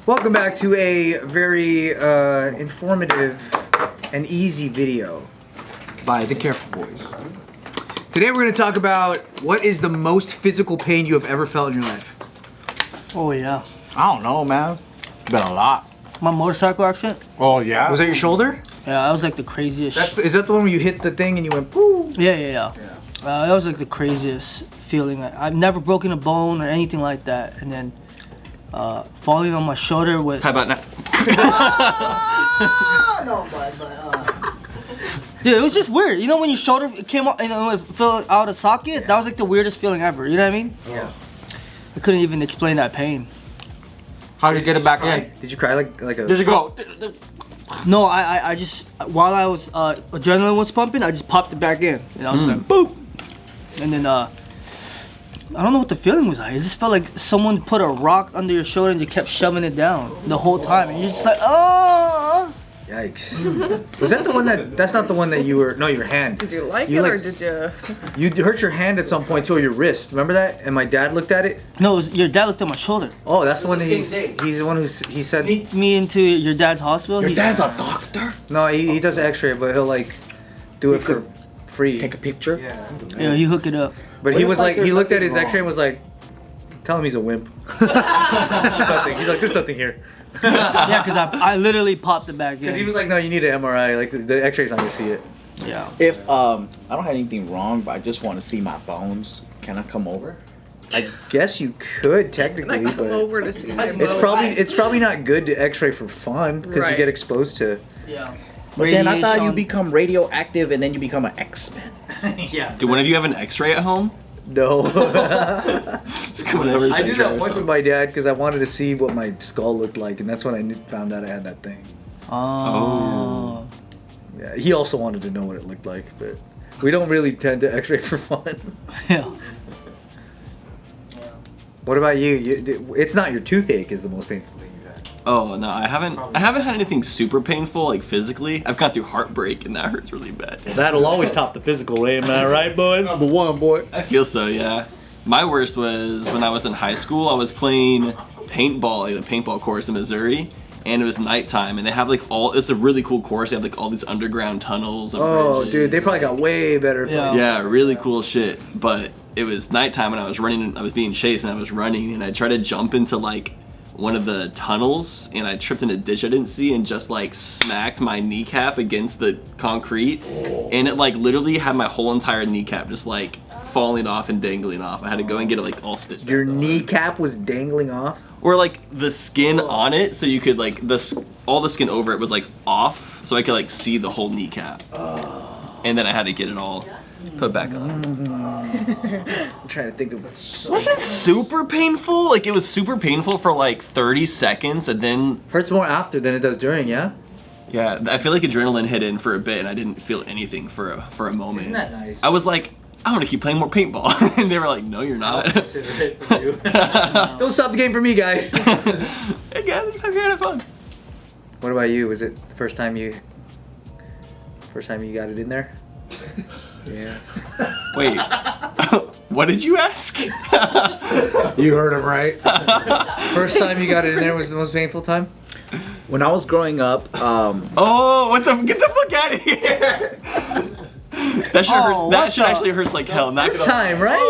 Welcome back to a very informative and easy video by the Careful Boys. Today we're going to talk about what is the most physical pain you have ever felt in your life. Oh yeah. I don't know, man. Been a lot. My motorcycle accident? Oh yeah. Was that your shoulder? Yeah, that was like the craziest. Is that the one where you hit the thing and you went poo? Yeah. That was like the craziest feeling. I've never broken a bone or anything like that, and then falling on my shoulder with. How about now? Dude, it was just weird. You know when your shoulder came out and it fell out of socket? That was like the weirdest feeling ever. You know what I mean? Yeah. I couldn't even explain that pain. How did you get it back in? Did you cry like a? Did you go? No, I just while I was adrenaline was pumping, I just popped it back in, and I was like boop, and then I don't know what the feeling was like. It just felt like someone put a rock under your shoulder and you kept shoving it down the whole time, and you're just like, oh. Yikes. Was that the one that's not the one that you were, no, your hand. Did you like it or did you? You hurt your hand at some point too, or your wrist. Remember that? And my dad looked at it. No, it was, your dad looked at my shoulder. Oh, that's the one that he's the one he said. Sneaked me into your dad's hospital. Your dad's a doctor? No, he does X-ray, but he'll like do it for free. Take a picture? Yeah, he hooked it up. But he was like, he looked at his X-ray and was like, tell him he's a wimp. There's nothing. He's like, there's nothing here. Yeah, because I literally popped it back in. Because he was like, no, you need an MRI. Like the X-ray's not gonna see it. Yeah. If I don't have anything wrong, but I just want to see my bones, can I come over? I guess you could technically, Come but over to see my it's probably not good to X-ray for fun because you Right. get exposed to. Yeah. But then I thought you Radiation. become radioactive and then you become an X-Men. Yeah. Do one of you have an X-ray at home? No. It's coming over. I did that once with my dad because I wanted to see what my skull looked like, and that's when I found out I had that thing. Oh. Yeah, he also wanted to know what it looked like, but we don't really tend to X-ray for fun. Yeah. What about you? It's not your toothache is the most painful thing you've had. Oh no, I haven't had anything super painful like physically. I've gone through heartbreak and that hurts really bad. That'll always top the physical, am I right, boys? Number one, boy. I feel so, yeah. My worst was when I was in high school. I was playing paintball at a paintball course in Missouri, and it was nighttime, and they have like it's a really cool course. They have like all these underground tunnels. And Oh, bridges. dude, they probably got way better. Yeah. Yeah, really cool shit. But it was nighttime and I was running, I was being chased and I was running and I tried to jump into like one of the tunnels and I tripped in a ditch I didn't see and just like smacked my kneecap against the concrete and it like literally had my whole entire kneecap just like falling off and dangling off. I had to go and get it like all stitched Your back on. kneecap was dangling off? Or like the skin on it so you could like, all the skin over it was like off so I could like see the whole kneecap. And then I had to get it all put back on. I'm trying to think of It wasn't super painful. Like it was super painful for like 30 seconds and then hurts more after than it does during, yeah? yeah, I feel like adrenaline hit in for a bit and I didn't feel anything for a moment. Isn't that nice? I was like, I want to keep playing more paintball. And they were like, no, you're not. Don't stop the game for me, guys. Hey guys, I'm here having fun. What about you? Was it the first time you got it in there? Yeah. Wait, what did you ask? You heard him right. First time you got it in there was the most painful time? When I was growing up, Oh, get the fuck out of here. That shit hurts. That shit actually hurts like hell. Not First gonna- time, right?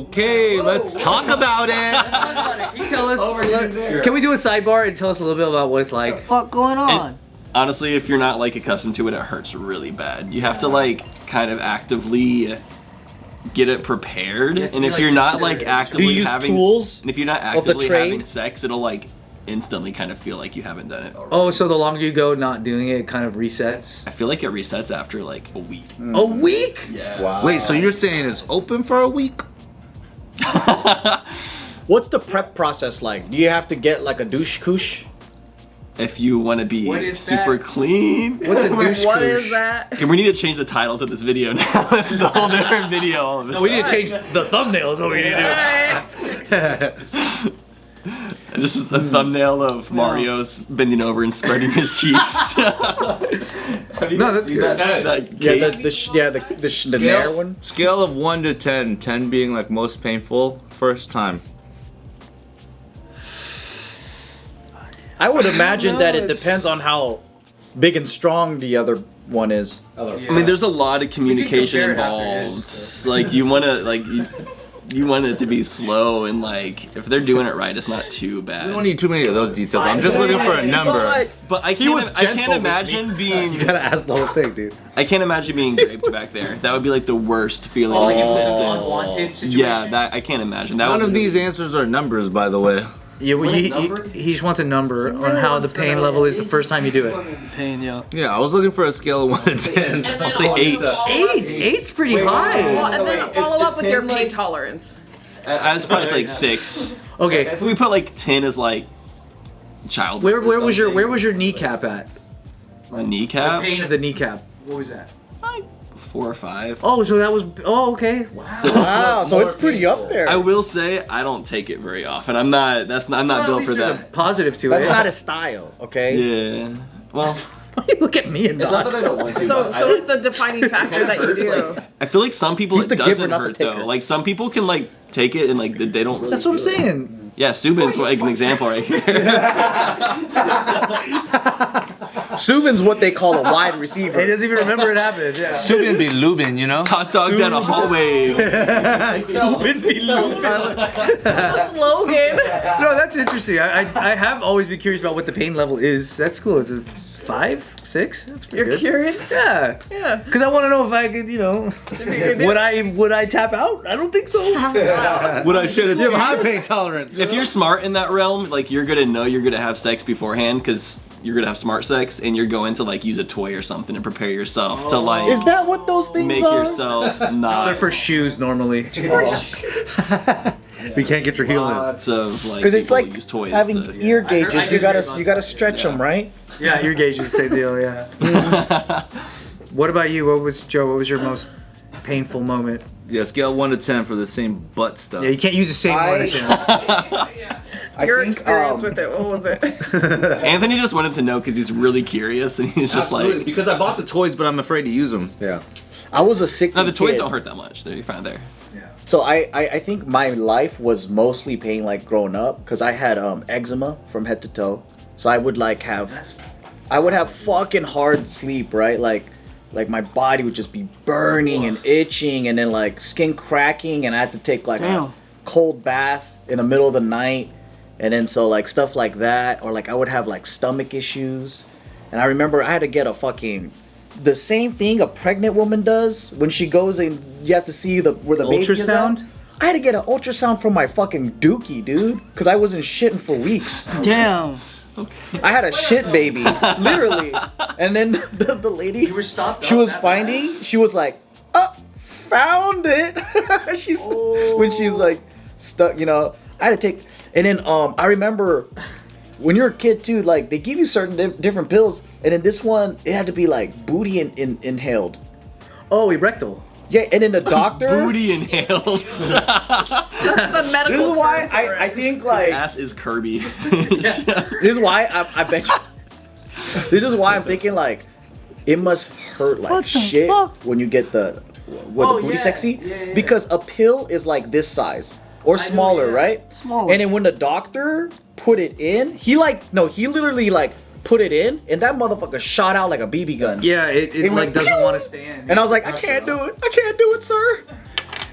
okay, let's talk about it. Can you tell us? Can we do a sidebar and tell us a little bit about what it's like? What the fuck going on? And honestly, if you're not like accustomed to it, it hurts really bad. You have to like kind of actively get it prepared, and if you're not like actively Do you use having tools and if you're not of the actively having trade? sex, it'll like instantly kind of feel like you haven't done it. Oh, so the longer you go not doing it, it kind of resets? I feel like it resets after like a week. A week? Yeah. Wow. Wait, so you're saying it's open for a week? What's the prep process like? Do you have to get like a douche couche? If you want to be What is super that? clean. What's a douche What couche? is that? Okay, we need to change the title to this video now. This is a whole different video all of a No, we sudden. need to change the thumbnail is what we need to Alright. Just a thumbnail of Mario's bending over and spreading his cheeks. Have you No, guys that's seen good. that Yeah, cake? the Nair one. Scale of 1 to 10, 10 being like most painful, first time. I would imagine that it depends on how big and strong the other one is. I mean, there's a lot of communication compare it after involved. Like you want to you want it to be slow, and like if they're doing it right, it's not too bad. We don't need too many of those details. I'm just looking for a number. But I can't imagine being. You gotta ask the whole thing, dude. I can't imagine being raped back there. That would be like the worst feeling in existence. Unwanted situation. Yeah, that I can't imagine. That None would of be- these answers are numbers, by the way. Yeah, well, he just wants a number on how the pain level is the first time you do it. Pain, yeah. Yeah, I was looking for a scale of 1 to 10. I'll say 8. 8's pretty high. Well, and then follow up with your pain tolerance. I was probably like 6. Okay, If we put like 10 as like child. where was your kneecap at? My kneecap? Pain of the kneecap. What was that? Like 4 or 5. Oh, so that was. Oh, okay. Wow. Wow, so it's pretty up there. I will say I don't take it very often. I'm not built for that. Positive to That's it. not a style, okay? Yeah. Well, Look at me and not. I don't want to. So it's the defining factor that you do. I feel like some people He's it the giver, doesn't not the hurt taker. though. Like some people can like take it and like they don't really. That's what I'm feel it. saying. Yeah, Subin's like an example right here. Subin's what they call a wide receiver. He doesn't even remember it happened. Yeah. Subin be Lubin, you know? Hot dog down a hallway. Subin be Lubin. The slogan. No, that's interesting. I have always been curious about what the pain level is. That's cool. It's a 5, 6. That's pretty You're good. curious? Yeah. Yeah. Because I want to know if I could, would I tap out? I don't think so. What I should have. You have high pain tolerance. If you're smart in that realm, like you're gonna know you're gonna have sex beforehand because you're gonna have smart sex, and you're going to like use a toy or something and prepare yourself to like Is that what those things make are? yourself They're not. for shoes normally. We can't get your heel in. Lots of like Because it's people like use toys having to- ear I heard- gauges. I You did gotta hear about you gotta stretch them, right? Yeah, ear gauges, same deal. Yeah. What about you? What was your most painful moment? Yeah, scale 1 to 10 for the same butt stuff. Yeah, you can't use the same one. as him. Your experience with it. What was it? Anthony just wanted to know because he's really curious, and he's just Absolutely, like, because I bought the toys, but I'm afraid to use them. Yeah. I was a sick no, the toys kid. don't hurt that much. They're fine there. So I think my life was mostly pain like growing up because I had eczema from head to toe. So I would like have fucking hard sleep, right? Like my body would just be burning and itching and then like skin cracking and I had to take like a cold bath in the middle of the night. And then so like stuff like that, or like I would have like stomach issues. And I remember I had to get the same thing a pregnant woman does when she goes and you have to see where the baby is at. Ultrasound? I had to get an ultrasound from my fucking dookie, dude, because I wasn't shitting for weeks. Damn. I had a shit baby, literally. And then the lady, she was like, oh, found it. When she's like stuck, you know. I had to take, and then I remember when you're a kid too, like they give you certain different pills, and then this one it had to be like booty inhaled. Oh, rectal. Yeah, and then the doctor. Booty inhaled. That's the medical This is why term for I it. think like Ass is Kirby. this is why I bet you. This is why I'm thinking like it must hurt like shit when you get the booty sexy because a pill is like this size or smaller, right? Smaller. And then when the doctor put it in, he literally like put it in and that motherfucker shot out like a BB gun. Yeah, it like doesn't want to stand. And I was like, I can't do it, sir.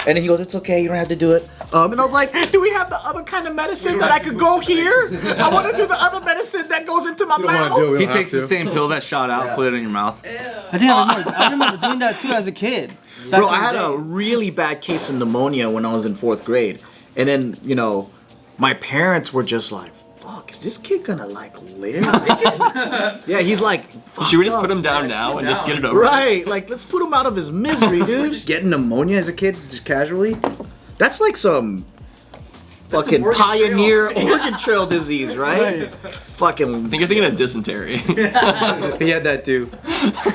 And then he goes, it's okay, you don't have to do it. And I was like, do we have the other kind of medicine that I could go here? I want to do the other medicine that goes into my mouth. He takes the same pill that shot out, put it in your mouth. I think I remember doing that too as a kid. Back Bro, in I the had day. a really bad case of pneumonia when I was in 4th grade. And then, you know, my parents were just like, fuck, is this kid gonna like live? Yeah, he's like, Should we just fucked put up. him down now and just get it over? Right, like let's put him out of his misery, dude. Just getting pneumonia as a kid, just casually. That's like some fucking Oregon pioneer Oregon Trail disease, right? Fucking. I think you're thinking of dysentery. He had that too.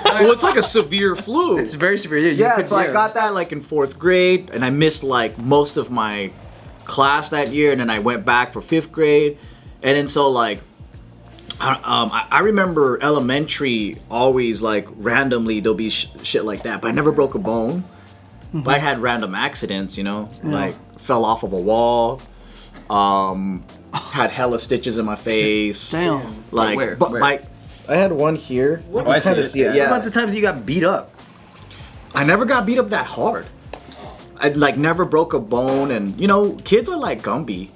Well, it's like a severe flu. It's very severe. Yeah, so I got that like in 4th grade, and I missed like most of my class that year, and then I went back for 5th grade, and then so like, I remember elementary always like randomly there'll be shit like that, but I never broke a bone. But I had random accidents, you know, like fell off of a wall, Had hella stitches in my face. Damn. Like, Where? but Where? I had one here. You I can kind of see see it. it. What Yeah. about the times you got beat up? I never got beat up that hard. I like never broke a bone, and you know, kids are like Gumby.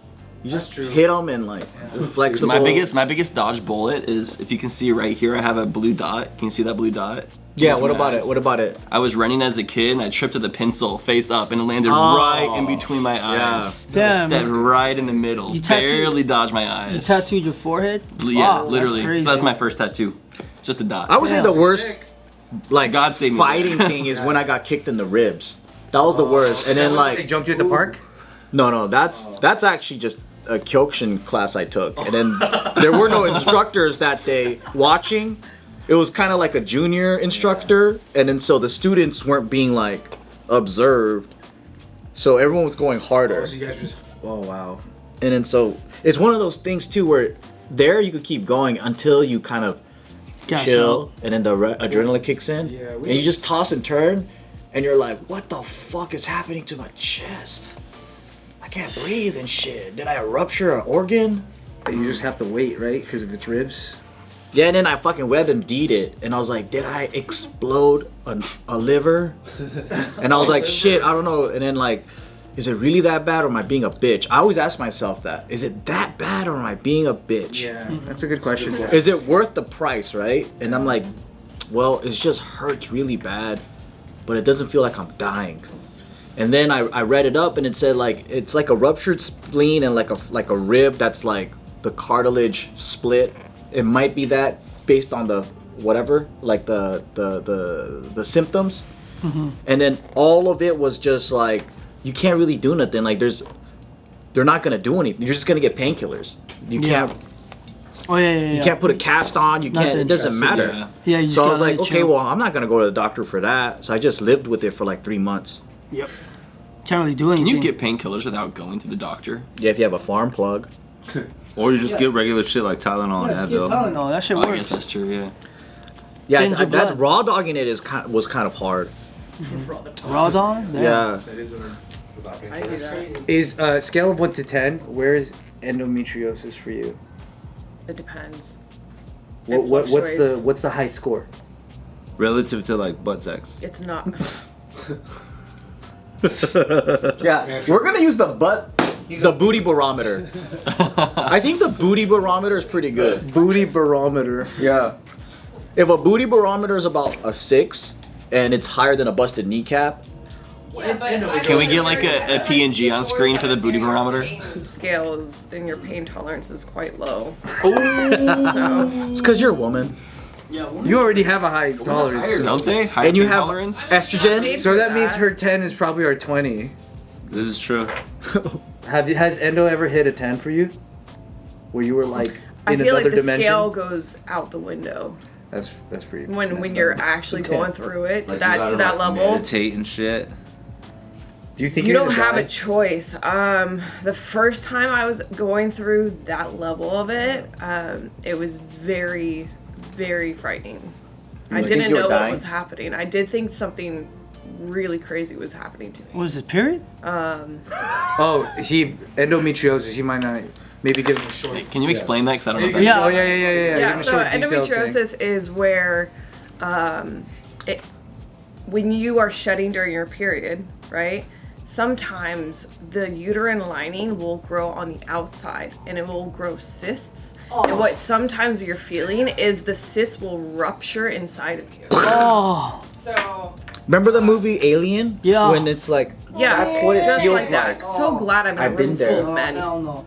You just hit them and like they're flexible. My biggest dodge bullet is, if you can see right here, I have a blue dot. Can you see that blue dot? Yeah. With What my about eyes. it? What about it? I was running as a kid and I tripped with a pencil face up and it landed right in between my eyes. Damn. Stepped right in the middle. You tattooed- Barely dodged my eyes. You tattooed your forehead? Yeah, Wow, literally. That's crazy. That's my first tattoo. Just a dot. I would say the worst, like God save me. fighting thing is when I got kicked in the ribs. That was the worst. And then They like, jumped you at the park? no, that's actually just a Kyokushin class I took. And then there were no instructors that day watching. It was kind of like a junior instructor, and then so the students weren't being like observed, so everyone was going harder. Oh, wow. And then so it's one of those things too where there you could keep going until you kind of Gas chill, out. and then the adrenaline kicks in, Yeah, and you just toss and turn, and you're like, what the fuck is happening to my chest? I can't breathe and shit. Did I rupture an organ? You just have to wait, right? Because if it's ribs. Yeah, and then I fucking WebMD'd it, and I was like, did I explode a liver? And I was like, shit, I don't know. And then like, is it really that bad, or am I being a bitch? I always ask myself that. Is it that bad, or am I being a bitch? Yeah, that's a good question. Is it worth the price, right? And I'm like, well, it just hurts really bad, but it doesn't feel like I'm dying. And then I read it up, and it said like it's like a ruptured spleen and like a rib that's like the cartilage split. It might be that based on the whatever, like the symptoms. And then all of it was just like, you can't really do nothing. Like they're not gonna do anything. You're just gonna get painkillers. You can't. Oh yeah. You can't put a cast on. You can't. Nothing. It doesn't matter. Yeah. Yeah, you just So I gotta was like, let it okay, chill. well, I'm not gonna go to the doctor for that. So I just lived with it for like 3 months. Yep. Can't really do anything. Can you get painkillers without going to the doctor? Yeah, if you have a farm plug. Or you just get regular shit like Tylenol and Advil. Tylenol, that shit Oh, I guess works. that's true, yeah. Yeah, Thins your that blood. raw dogging it was kind of hard. Raw dog? Yeah. I do that. Is scale of 1 to 10, where is endometriosis for you? It depends. What's the high score? Relative to like butt sex. It's not. Yeah, we're gonna use the booty barometer. I think the booty barometer is pretty good. Booty barometer. Yeah. If a booty barometer is about a 6 and it's higher than a busted kneecap, Can we get like a PNG on screen for the booty barometer? Scales and your pain tolerance is quite low. oh, So it's because you're a woman You already have a high tolerance. Don't they? Higher and you pain have tolerance? estrogen. So that means her 10 is probably our 20. This is true. Has endo ever hit a 10 for you? Where you were like I in feel like another the dimension? scale goes out the window That's pretty. when you're actually going through it to Like, that you gotta, that like, level. meditate and shit. Do you think You you're don't gonna have die? a choice. The first time I was going through that level of it, it was very, very frightening. I think didn't you were know what dying? was happening. I did think something really crazy was happening to me. What is it, period? Oh, endometriosis. He might not. Maybe give him a short. Can you explain that? Because I don't know. If Yeah. Oh yeah. Yeah, Give him a so short detailed thing. endometriosis is where when you are shedding during your period, right? Sometimes the uterine lining will grow on the outside and it will grow cysts. And what sometimes you're feeling is the cysts will rupture inside of you. Oh, So, Remember the movie Alien? Yeah. When it's like, yeah, That's what it just feels like that. like. So glad I'm in a I've been room there. full of men. hell no.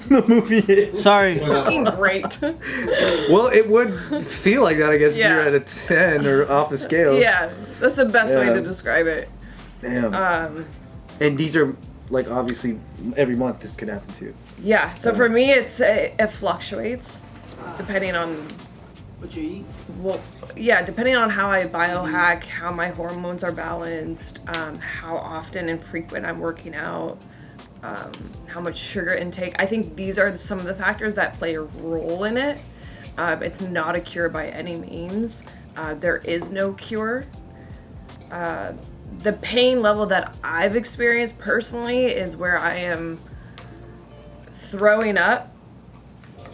The movie. Sorry. Fucking great. Well, it would feel like that, I guess, Yeah. if you're at a 10 or off a scale. Yeah, that's the best way Yeah. to describe it. Damn. And these are like obviously every month this could happen to you. Yeah, so for me it fluctuates depending on What you eat? well, yeah, depending on how I biohack, how my hormones are balanced, how often and frequent I'm working out, how much sugar intake. I think these are some of the factors that play a role in it. It's not a cure by any means. There is no cure. The pain level that I've experienced personally is where I am throwing up,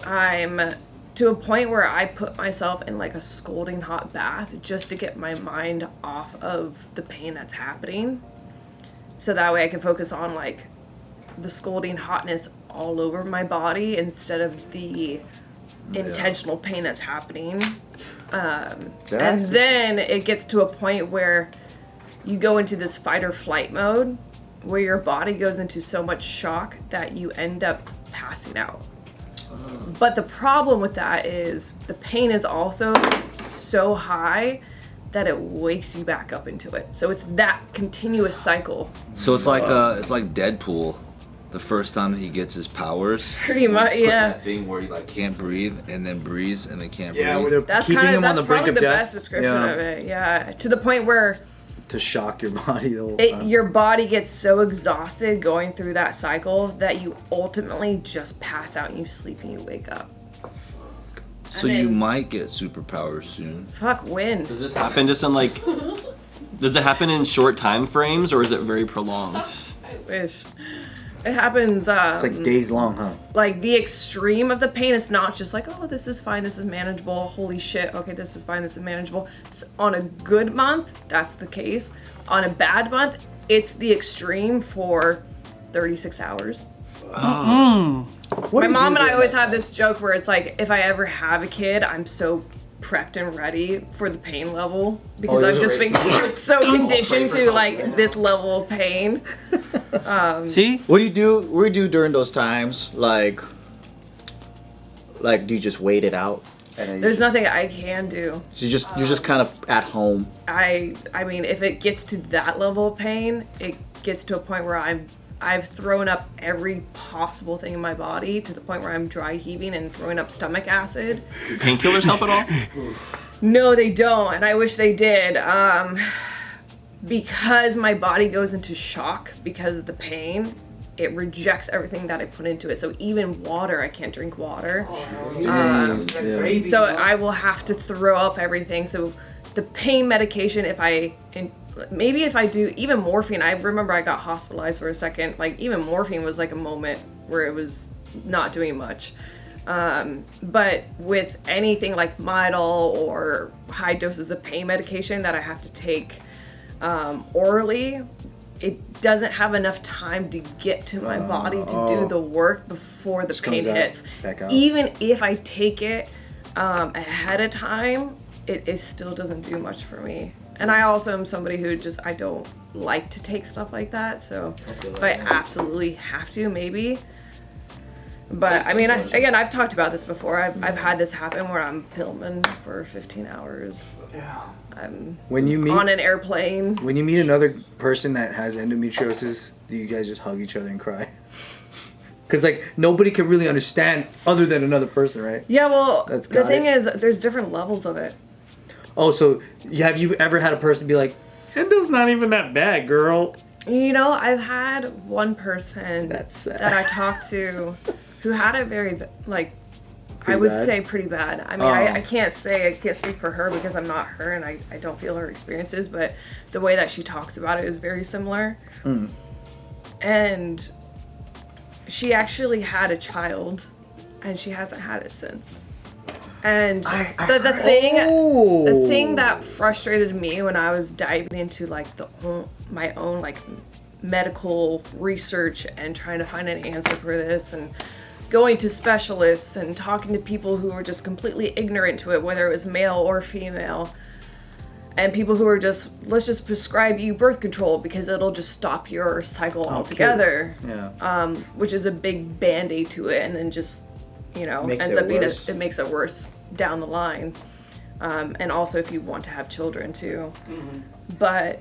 I'm to a point where I put myself in like a scalding hot bath just to get my mind off of the pain that's happening. So that way I can focus on like the scalding hotness all over my body instead of the intentional pain that's happening. And then it gets to a point where you go into this fight or flight mode where your body goes into so much shock that you end up passing out. But the problem with that is the pain is also so high that it wakes you back up into it. So it's that continuous cycle. So it's like Deadpool, the first time that he gets his powers. Pretty much, yeah. That thing where he like can't breathe and then breathes and then can't Yeah, breathe. where they're That's keeping kind of him on that's the brink probably of the death. best description Yeah. of it. Yeah, to the point where To shock your body the whole time. your body gets so exhausted going through that cycle that you ultimately just pass out and you sleep and you wake up. So And you then- might get superpowers soon. Fuck, when? Does this happen just in like? Does it happen in short time frames or is it very prolonged? I wish. It happens, It's like days long, huh? like the extreme of the pain. It's not just like, oh, this is fine, this is manageable, holy shit, okay, this is fine, this is manageable. On a good month, that's the case. On a bad month, it's the extreme for 36 hours. My mom and I always have this joke where it's like, if I ever have a kid, I'm so prepped and ready for the pain level because I've just been so conditioned to like this level of pain. See? What do you do? What do you do during those times? Like do you just wait it out? And then There's nothing I can do. you're just kind of at home. I mean, if it gets to that level of pain, it gets to a point where I've thrown up every possible thing in my body to the point where I'm dry heaving and throwing up stomach acid. Painkillers help at all? No, they don't, and I wish they did. Because my body goes into shock because of the pain, it rejects everything that I put into it. So even water, I can't drink water. So I will have to throw up everything. So the pain medication, maybe if I do even morphine, I remember I got hospitalized for a second. Like even morphine was like a moment where it was not doing much. But with anything like Midol or high doses of pain medication that I have to take orally, it doesn't have enough time to get to my body to do the work before the pain comes out, hits. back out. Even if I take it ahead of time, it still doesn't do much for me. And I also am somebody who I don't like to take stuff like that. So if I absolutely have to, maybe. But I mean, again, I've talked about this before. I've had this happen where I'm filming for 15 hours. I'm When you meet on an airplane. when you meet another person that has endometriosis, do you guys just hug each other and cry? Because like nobody can really understand other than another person, right? Yeah, well, That's the got thing it. is, there's different levels of it. Oh, so have you ever had a person be like, Endo's not even that bad, girl. You know, I've had one person That's sad. that I talked to who had it very, I would bad? say pretty bad. I mean, I can't speak for her because I'm not her and I don't feel her experiences, but the way that she talks about it is very similar. And she actually had a child and she hasn't had it since. And the thing that frustrated me when I was diving into like my own like medical research and trying to find an answer for this and going to specialists and talking to people who were just completely ignorant to it, whether it was male or female, and people who were just, let's just prescribe you birth control because it'll just stop your cycle altogether. yeah, Which is a big band-aid to it, and then just, Makes ends it up being worse. it makes it worse down the line. And also if you want to have children too. But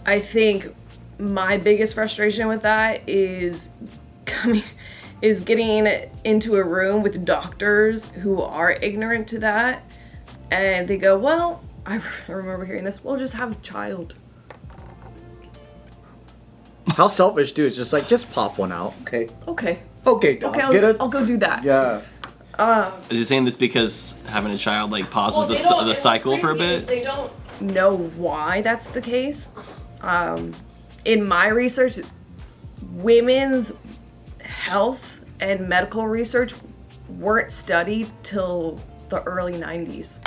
I think my biggest frustration with that is getting into a room with doctors who are ignorant to that, and they go, well, I remember hearing this, well, just have a child. How selfish, dude. It's just pop one out. okay, Okay, dog. I'll go do that. Yeah. Is he saying this because having a child like pauses the cycle for a bit? They don't know why that's the case. In my research, women's health and medical research weren't studied till the early 90s.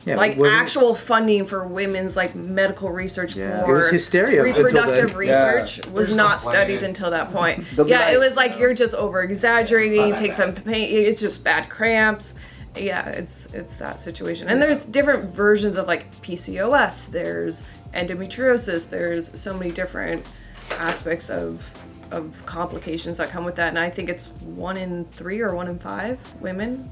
Yeah, Like wasn't- actual funding for women's like medical research Yeah. for It was hysteria until reproductive then. research was There's not complaining. studied until that point. They'll be Yeah, it like, was like you're just over exaggerating, that take some pain, it's just bad cramps. Yeah, it's that situation. And there's different versions of like PCOS, there's endometriosis, there's so many different aspects of complications that come with that. And I think it's 1 in 3 or 1 in 5 women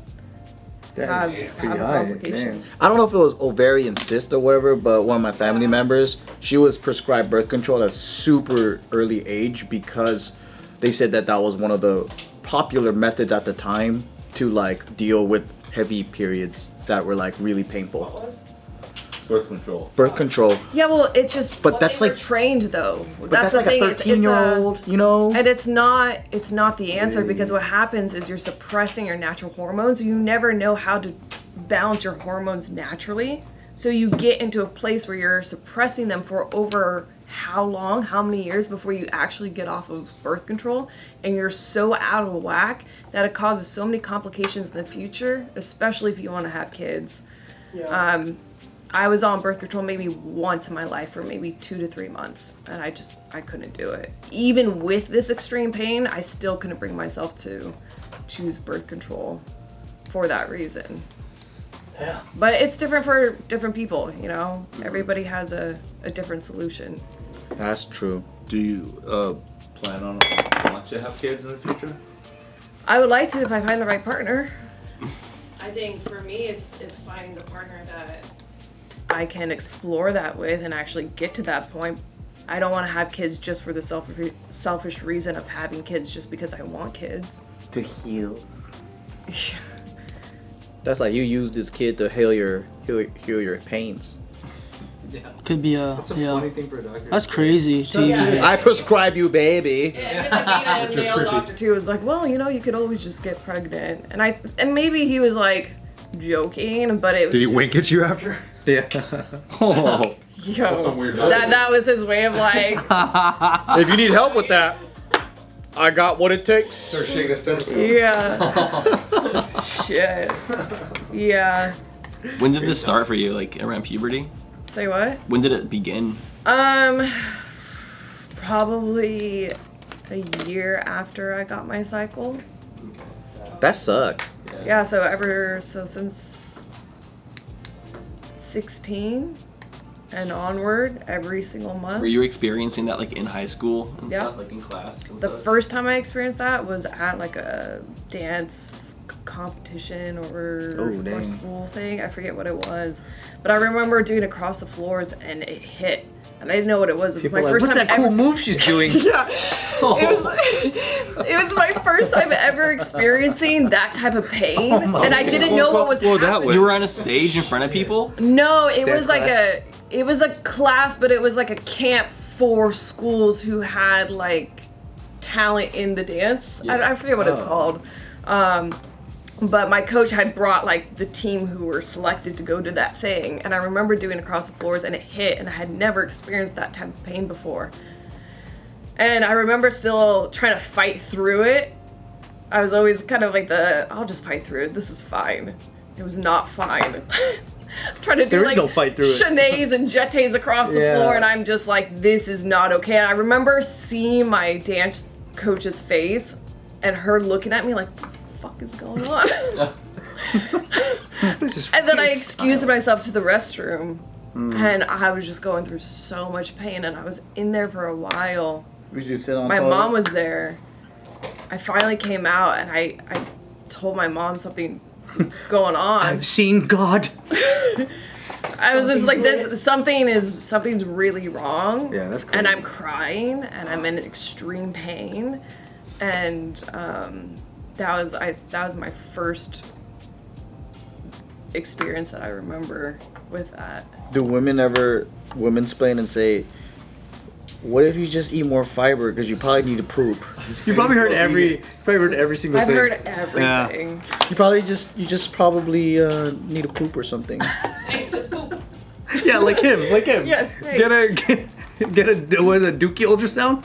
have pretty a high. complication. Damn. I don't know if it was ovarian cyst or whatever, but one of my family members, she was prescribed birth control at a super early age because they said that was one of the popular methods at the time to like deal with heavy periods that were like really painful. Birth control. Birth control. Yeah, well, it's just But what that's they were like- trained though. But That's the like thing. a 13-year-old, you know? And it's not the answer because what happens is you're suppressing your natural hormones. You never know how to balance your hormones naturally. So you get into a place where you're suppressing them for over how long, how many years before you actually get off of birth control, and you're so out of whack that it causes so many complications in the future, especially if you want to have kids. I was on birth control maybe once in my life for maybe 2 to 3 months, and I couldn't do it. Even with this extreme pain, I still couldn't bring myself to choose birth control for that reason. Yeah. But it's different for different people, you know? Everybody has a different solution. That's true. Do you plan on want to have kids in the future? I would like to if I find the right partner. I think for me, it's finding the partner that I can explore that with and actually get to that point. I don't want to have kids just for the selfish reason of having kids just because I want kids. To heal. That's like you use this kid to heal your pains. Could be a That's a yeah. funny thing for a doctor. That's crazy. Yeah. I prescribe you, baby. Yeah, the male doctor too was like, well, you know, you could always just get pregnant, and maybe he was like joking, but it was Did he just, wink at you after? Yeah. Oh. Yo, weird that was his way of like, If you need help with that, I got what it takes. Start shaking a stem cell. yeah, shit, yeah. When did this start for you? Like around puberty? Say what? When did it begin? Probably a year after I got my cycle. That sucks. Yeah, so since 16 and onward, every single month. Were you experiencing that like in high school and Yeah. stuff, like in class? And The stuff? first time I experienced that was at like a dance competition or dang. school thing. I forget what it was, but I remember doing across the floors and it hit, and I didn't know what it was. It was People my are like, first what's time that cool ever. move she's doing? Yeah, it was my first time ever experiencing that type of pain, and I didn't know what was happening. You were on a stage in front of people? No, it Dance was like class? it was a class, but it was like a camp for schools who had like talent in the dance. I forget what it's called. But my coach had brought like the team who were selected to go to that thing, and I remember doing across the floors and it hit, and I had never experienced that type of pain before. And I remember still trying to fight through it. I was always kind of like I'll just fight through it. This is fine. It was not fine. Trying to do There is like no fight through it. chenets and jetés across the Yeah. floor, and I'm just like, this is not okay. And I remember seeing my dance coach's face and her looking at me like, what the fuck is going on? And then I excused myself to the restroom, and I was just going through so much pain, and I was in there for a while. Did you sit on My toilet? mom was there. I finally came out, and I told my mom something was going on. I've seen God. I was just like, something's really wrong. Yeah, that's crazy. And I'm crying, and I'm in extreme pain, and that was my first experience that I remember with that. Do women ever women-splain and say, what if you just eat more fiber because you probably need to poop? You probably heard every single I've thing. heard everything. You probably need to poop or something. Hey, just poop. Yeah, like him. Yeah, hey. Get a what is it, Dookie ultrasound?